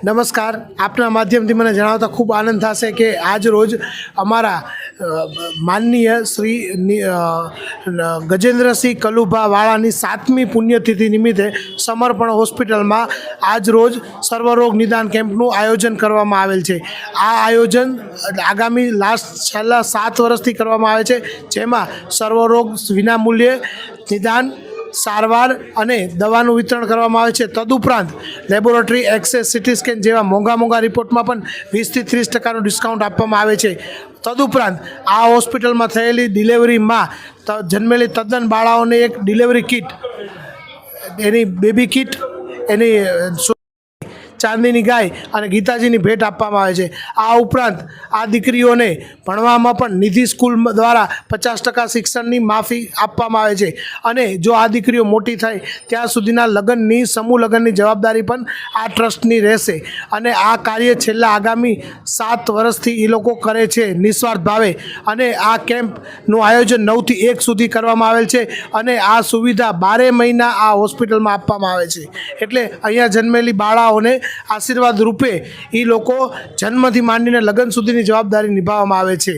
નમસ્કાર. આપના માધ્યમથી મને જણાવતા ખૂબ આનંદ થશે કે આજ રોજ અમારા માનનીય શ્રી ગજેન્દ્રસિંહ કલુભા વાળાની 7મી પુણ્યતિથિ નિમિત્તે સમર્પણ હોસ્પિટલમાં આજ રોજ સર્વરોગ નિદાન કેમ્પનું આયોજન કરવામાં આવેલ છે. આ આયોજન આગામી છેલ્લા 7 વર્ષથી કરવામાં આવે છે, જેમાં સર્વરોગ વિનામૂલ્યે નિદાન, સારવાર અને દવાનું વિતરણ કરવામાં આવે છે. તદુપરાંત લેબોરેટરી એક્સેસ, સીટી સ્કેન જેવા મોંઘા રિપોર્ટમાં પણ 20 થી 30% ડિસ્કાઉન્ટ આપવામાં આવે છે. તદુપરાંત આ હોસ્પિટલમાં થયેલી ડિલિવરીમાં જન્મેલી તદ્દન બાળાઓને એક ડિલિવરી કિટ, એની બેબી કિટ, એની ચાંદીની ગાય અને ગીતાજીની ભેટ આપવામાં આવે છે. આ ઉપરાંત આ દીકરીઓને ભણવામાં પણ નિધિ સ્કૂલ દ્વારા 50% શિક્ષણની માફી આપવામાં આવે છે. અને જો આ દીકરીઓ મોટી થાય ત્યાં સુધીના લગ્નની, સમૂહ લગ્નની જવાબદારી પણ આ ટ્રસ્ટની રહેશે. અને આ કાર્ય છેલ્લા આગામી 7 વર્ષથી એ લોકો કરે છે નિસ્વાર્થ ભાવે. અને આ કેમ્પનું આયોજન 9 થી 1 સુધી કરવામાં આવેલ છે. અને આ સુવિધા 12 મહિના આ હોસ્પિટલમાં આપવામાં આવે છે. એટલે અહીંયા જન્મેલી બાળાઓને આશીર્વાદ રૂપે એ લોકો જન્મથી માંડીને લગ્ન સુધીની જવાબદારી નિભાવવામાં આવે છે.